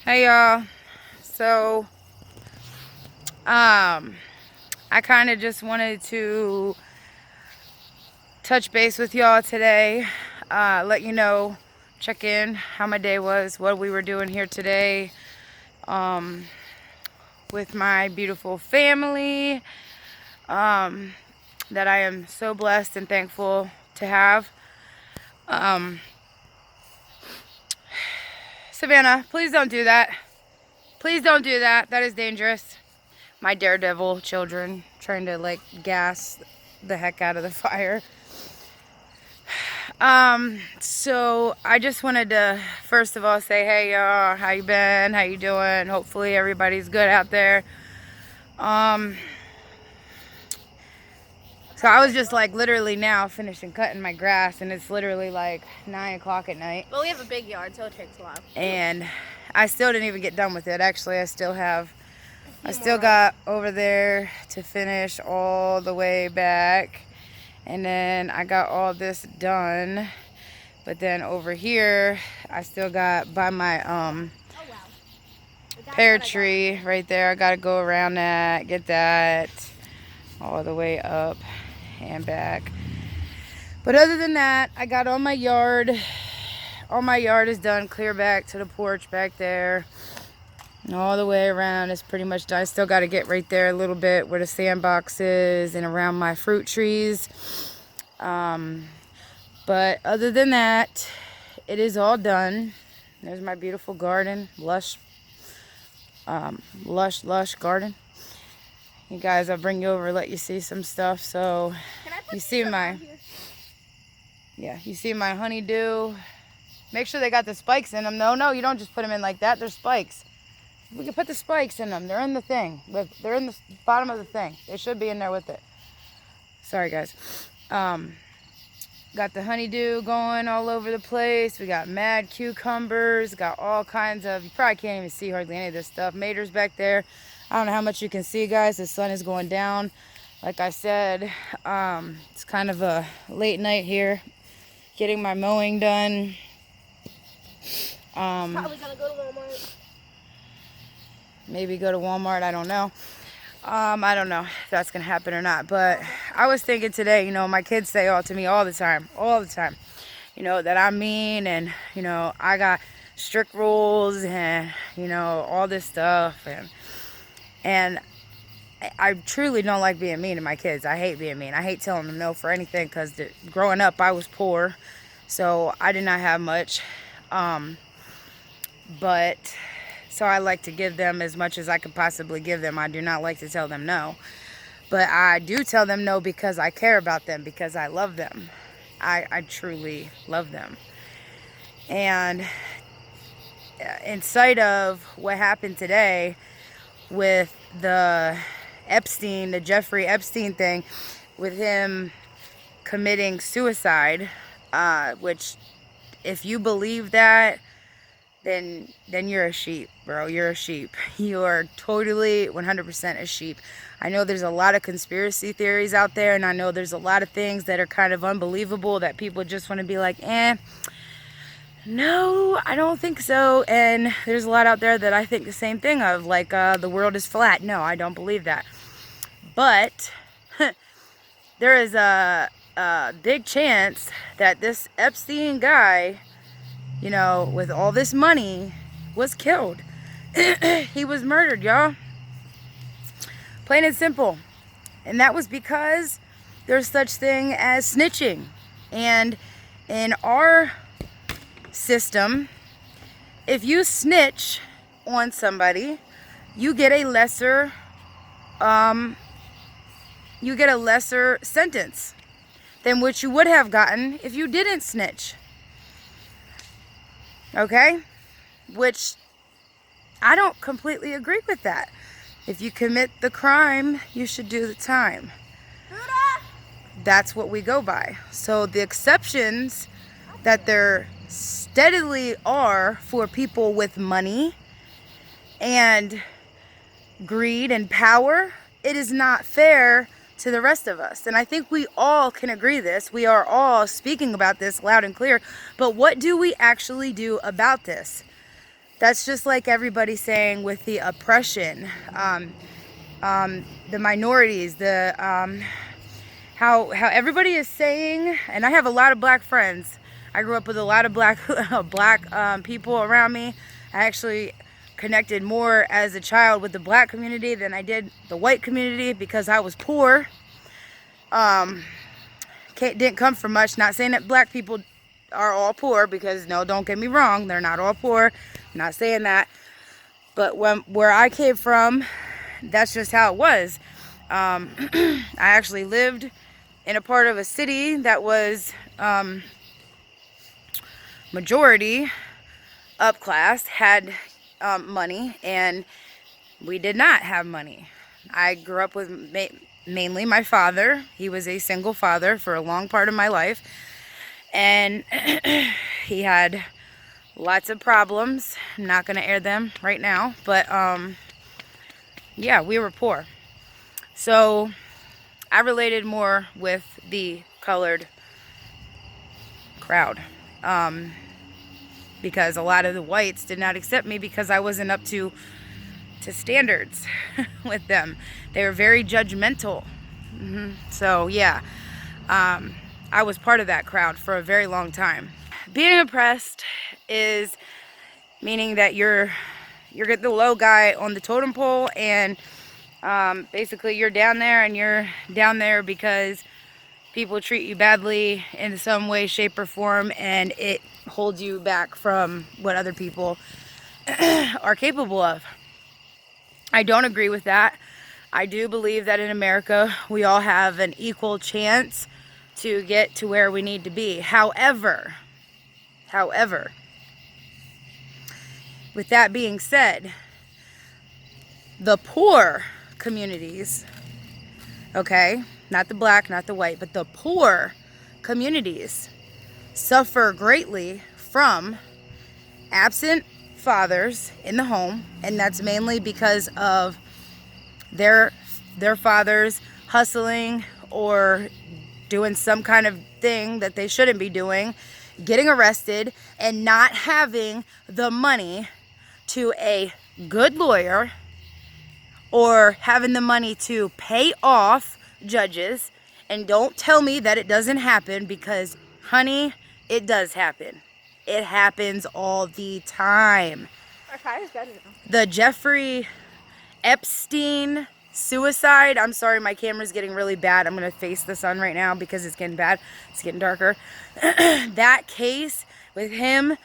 Hey y'all. So I kind of just wanted to touch base with y'all today, let you know, check in how my day was, what we were doing here today, with my beautiful family, that I am so blessed and thankful to have. Savannah, please don't do that. Please don't do that. That is dangerous. My daredevil children trying to like gas the heck out of the fire. So I just wanted to first of all say, hey y'all, how you been? How you doing? Hopefully everybody's good out there. So I was just like literally now finishing cutting my grass, and it's literally like 9 o'clock at night. Well, we have a big yard, so it takes a while. And I still didn't even get done with it. Actually, I still got over there to finish all the way back. And then I got all this done. But then over here, I still got by my pear tree right there. I got to go around that, get that all the way up and back. But other than that, I got all my yard. All my yard is done. Clear back to the porch back there. And all the way around is pretty much done. I still got to get right there a little bit where the sandbox is and around my fruit trees. But other than that, it is all done. There's my beautiful garden, lush garden. You guys, I'll bring you over, let you see some stuff. So you see you see my honeydew. Make sure they got the spikes in them. No, you don't just put them in like that. There's spikes. We can put the spikes in them. They're in the thing. They're in the bottom of the thing. They should be in there with it. Sorry, guys. Got the honeydew going all over the place. We got mad cucumbers. Got all kinds of, you probably can't even see hardly any of this stuff. Maters back there. I don't know how much you can see, guys. The sun is going down. Like I said, it's kind of a late night here. Getting my mowing done. Probably gonna go to Walmart. Maybe go to Walmart. I don't know. I don't know if that's gonna happen or not. But I was thinking today, you know, my kids say all to me all the time, you know, that I'm mean and, you know, I got strict rules and, you know, all this stuff. And I truly don't like being mean to my kids. I hate being mean. I hate telling them no for anything because growing up I was poor. So I did not have much. So I like to give them as much as I could possibly give them. I do not like to tell them no. But I do tell them no because I care about them, because I love them. I truly love them. And in sight of what happened today with the Jeffrey Epstein thing, with him committing suicide, which if you believe that, then you're a sheep, bro. You're a sheep. You are totally 100% a sheep. I know there's a lot of conspiracy theories out there, and I know there's a lot of things that are kind of unbelievable that people just want to be like, no, I don't think so. And there's a lot out there that I think the same thing of, like the world is flat. No, I don't believe that. But there is a big chance that this Epstein guy, you know, with all this money, was killed. He was murdered, y'all. Plain and simple. And that was because there's such thing as snitching. And in our system, if you snitch on somebody, you get a lesser sentence than what you would have gotten if you didn't snitch. Okay? Which I don't completely agree with that. If you commit the crime, you should do the time. That's what we go by. So the exceptions that there steadily are for people with money and greed and power, it is not fair to the rest of us. And I think we all can agree this. We are all speaking about this loud and clear. But what do we actually do about this? That's just like everybody saying with the oppression, the minorities, the how everybody is saying, and I have a lot of black friends. I grew up with a lot of black people around me. I actually connected more as a child with the black community than I did the white community because I was poor. Didn't come from much. Not saying that black people are all poor, because no, don't get me wrong, they're not all poor. I'm not saying that. But where I came from, that's just how it was. I actually lived in a part of a city that was majority upclass, had money, and we did not have money. I grew up with mainly my father. He was a single father for a long part of my life, and he had lots of problems. I'm not going to air them right now, but yeah, we were poor. So I related more with the colored crowd, because a lot of the whites did not accept me because I wasn't up to standards with them. They were very judgmental. So yeah, I was part of that crowd for a very long time. Being oppressed is meaning that you're the low guy on the totem pole, and basically you're down there, and you're down there because people treat you badly in some way, shape, or form, and it holds you back from what other people are capable of. I don't agree with that. I do believe that in America we all have an equal chance to get to where we need to be. However, with that being said, the poor communities, okay, not the black, not the white, but the poor communities suffer greatly from absent fathers in the home, and that's mainly because of their fathers hustling or doing some kind of thing that they shouldn't be doing, getting arrested, and not having the money to a good lawyer, or having the money to pay off judges. And don't tell me that it doesn't happen, because honey, it does happen. It happens all the time. Okay, it's better now. The Jeffrey Epstein suicide. I'm sorry, my camera's getting really bad. I'm going to face the sun right now because it's getting bad. It's getting darker. That case with him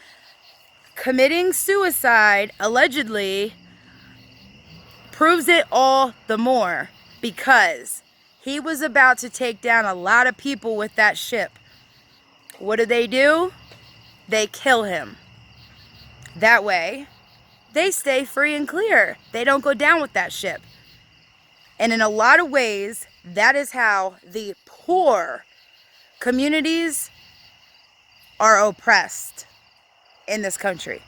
committing suicide, allegedly, proves it all the more, because he was about to take down a lot of people with that ship. What do? They kill him. That way, they stay free and clear. They don't go down with that ship. And in a lot of ways, that is how the poor communities are oppressed in this country.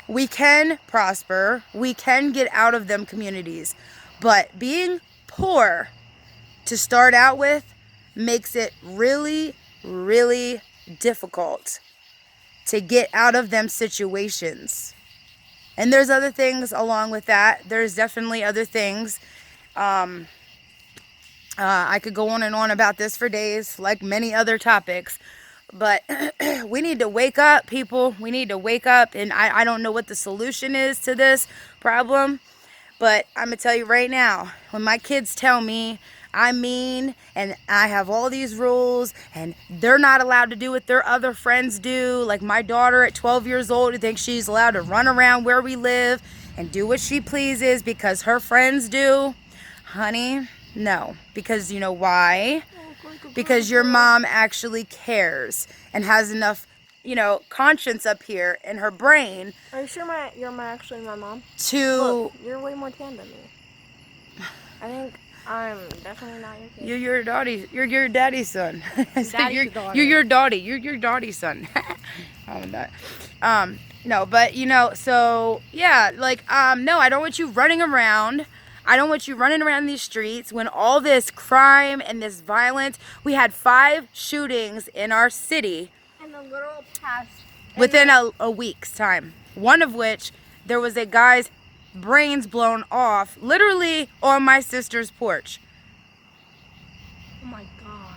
We can prosper. We can get out of them communities. But being poor to start out with makes it really, really difficult to get out of them situations. And there's other things along with that. There's definitely other things. I could go on and on about this for days, like many other topics. But we need to wake up, people. We need to wake up. And I don't know what the solution is to this problem. But I'm going to tell you right now, when my kids tell me I'm mean and I have all these rules and they're not allowed to do what their other friends do, like my daughter at 12 years old who thinks she's allowed to run around where we live and do what she pleases because her friends do, honey, no. Because you know why? Because your mom actually cares and has enough, conscience up here in her brain. Are you sure you're actually my mom? To look, you're way more tan than me. I think I'm definitely not your kid. You're your daddy. You're your daddy's son. Daddy's daughter. You're your daddy. You're your daddy's son. No, but so yeah, no, I don't want you running around. I don't want you running around these streets when all this crime and this violence. We had 5 shootings in our city in the literal past within a week's time. One of which, there was a guy's brains blown off, literally on my sister's porch. Oh my God.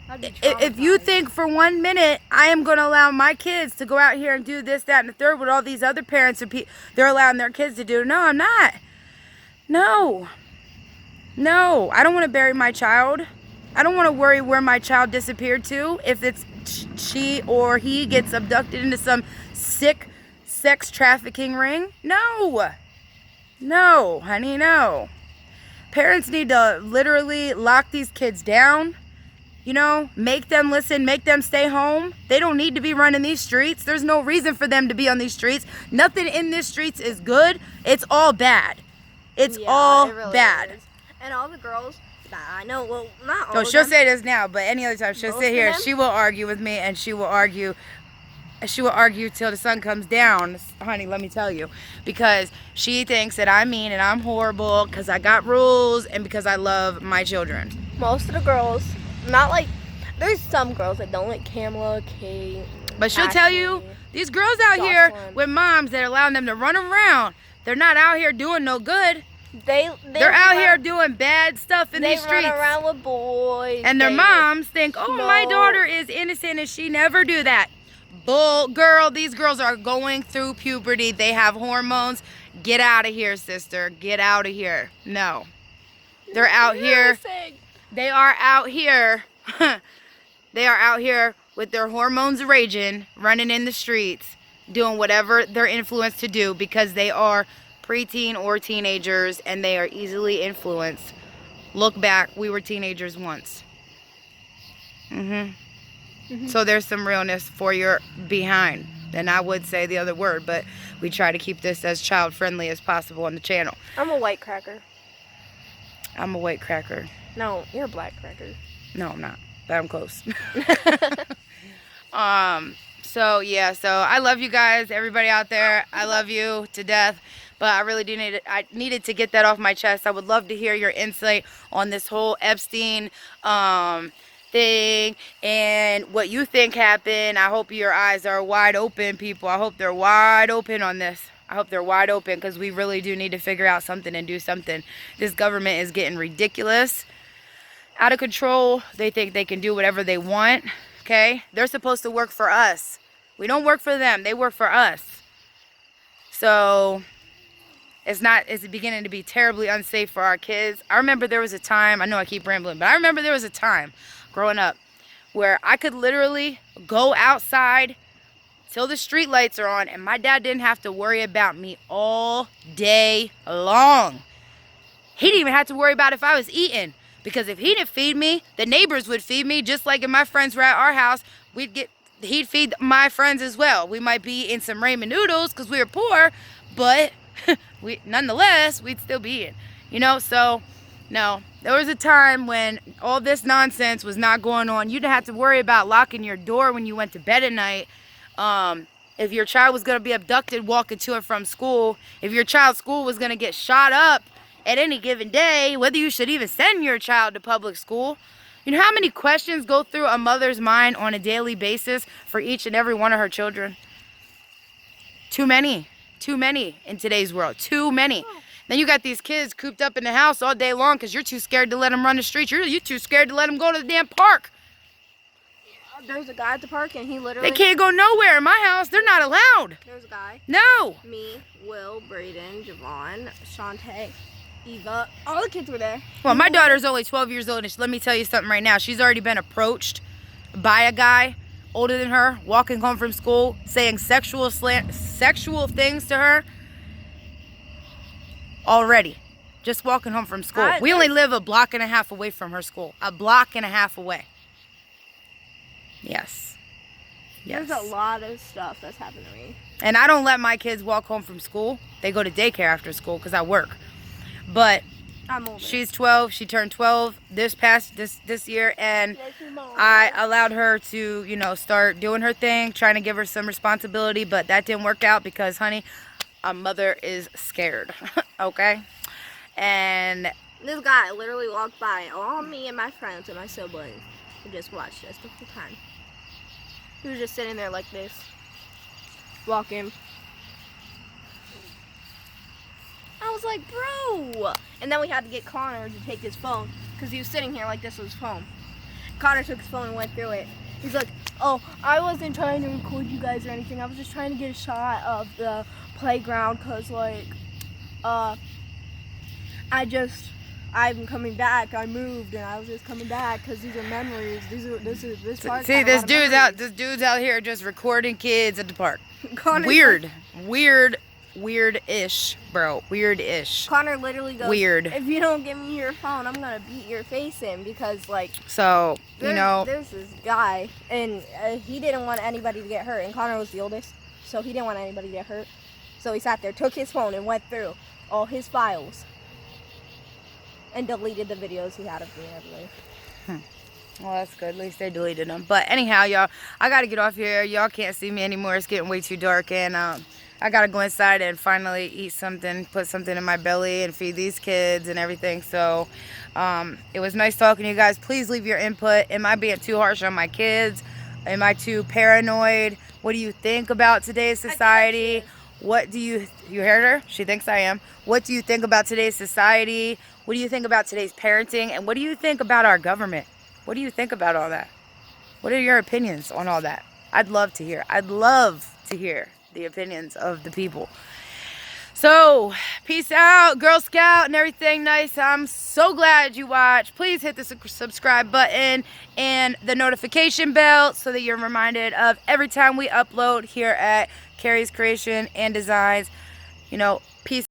That'd be If you traumatizing. think for 1 minute I am going to allow my kids to go out here and do this, that, and the third, what all these other parents are they're allowing their kids to do, no, I'm not. No, I don't want to bury my child. I don't want to worry where my child disappeared to if it's she or he gets abducted into some sick sex trafficking ring. No, honey, no. Parents need to literally lock these kids down. You know, make them listen, make them stay home. They don't need to be running these streets. There's no reason for them to be on these streets. Nothing in these streets is good. It's all bad. It's all it really bad. is. And all the girls that I know, well, not all So of she'll them. say this now, but any other time she'll Most sit of here. them? She will argue with me, and she will argue till the sun comes down, honey, let me tell you. Because she thinks that I'm mean and I'm horrible because I got rules and because I love my children. Most of the girls, not like, there's some girls that don't like Kamala, Kate. But she'll tell you, Ashley. these girls out here Jocelyn. with moms that are allowing them to run around, they're not out here doing no good. They're out here doing bad stuff in these streets. They run around with boys. And their they moms think, oh, my smoke. daughter is innocent and she never do that. Bull, girl, these girls are going through puberty. They have hormones. Get out of here, sister. Get out of here. No. They're out here. They are out here. They are out here with their hormones raging, running in the streets, doing whatever they're influenced to do because they are preteen or teenagers and they are easily influenced. Look back, we were teenagers once. So there's some realness for your behind. And I would say the other word, but we try to keep this as child friendly as possible on the channel. I'm a white cracker. I'm a white cracker. No, you're a black cracker. No, I'm not, but I'm close. So yeah, so I love you guys, everybody out there. I love you to death. But I really do need it. I needed to get that off my chest. I would love to hear your insight on this whole Epstein thing and what you think happened. I hope your eyes are wide open, people. I hope they're wide open on this. I hope they're wide open because we really do need to figure out something and do something. This government is getting ridiculous, out of control. They think they can do whatever they want, okay? They're supposed to work for us. We don't work for them. They work for us. So it's beginning to be terribly unsafe for our kids. I remember there was a time, I know I keep rambling, but I remember there was a time growing up where I could literally go outside till the street lights are on and my dad didn't have to worry about me all day long. He didn't even have to worry about if I was eating, because if he didn't feed me, the neighbors would feed me. Just like if my friends were at our house, he'd feed my friends as well. We might be in some ramen noodles because we were poor, but nonetheless, we'd still be eating, you know? So, no, there was a time when all this nonsense was not going on. You didn't have to worry about locking your door when you went to bed at night. If your child was going to be abducted walking to and from school, if your child's school was going to get shot up at any given day, whether you should even send your child to public school. You know how many questions go through a mother's mind on a daily basis for each and every one of her children? Too many in today's world, too many. Then you got these kids cooped up in the house all day long because you're too scared to let them run the streets. You're too scared to let them go to the damn park. There's a guy at the park and he literally... They can't go nowhere in my house. They're not allowed. There's a guy. No. Me, Will, Braden, Javon, Shantae, Eva, all the kids were there. Well, my daughter's only 12 years old, and let me tell you something right now. She's already been approached by a guy older than her, walking home from school, saying sexual things to her. Already. Just walking home from school. We only live a block and a half away from her school. A block and a half away. Yes. There's a lot of stuff that's happened to me. And I don't let my kids walk home from school. They go to daycare after school because I work. But I'm older. she's 12. She turned 12 this year, and I allowed her to, you know, start doing her thing, trying to give her some responsibility, but that didn't work out because, honey, a mother is scared. Okay? And this guy literally walked by all me and my friends and my siblings who just watched us the whole time. He was just sitting there like this, walking, I was like, bro. And then we had to get Connor to take his phone because he was sitting here like this was his phone. Connor took his phone and went through it. He's like, oh, I wasn't trying to record you guys or anything. I was just trying to get a shot of the playground because, like, I'm coming back. I moved and I was just coming back because these are memories. This park. See, this dude's out here just recording kids at the park. Connor's Weird-ish, bro. Weird-ish. Connor literally goes, weird. If you don't give me your phone, I'm gonna beat your face in because, like, so there's this guy and he didn't want anybody to get hurt, and Connor was the oldest, so he didn't want anybody to get hurt. So he sat there, took his phone, and went through all his files and deleted the videos he had of me, I believe. Well, that's good. At least they deleted them. But anyhow, y'all, I gotta get off here. Y'all can't see me anymore. It's getting way too dark, and I gotta go inside and finally eat something, put something in my belly, and feed these kids and everything. So it was nice talking to you guys. Please leave your input. Am I being too harsh on my kids? Am I too paranoid? What do you think about today's society? What do you heard her? She thinks I am. What do you think about today's society? What do you think about today's parenting? And what do you think about our government? What do you think about all that? What are your opinions on all that? I'd love to hear. I'd love to hear the opinions of the people. So, peace out, Girl Scout and everything nice. I'm so glad you watched. Please hit the subscribe button and the notification bell so that you're reminded of every time we upload here at Carrie's Creation and Designs. You know, peace.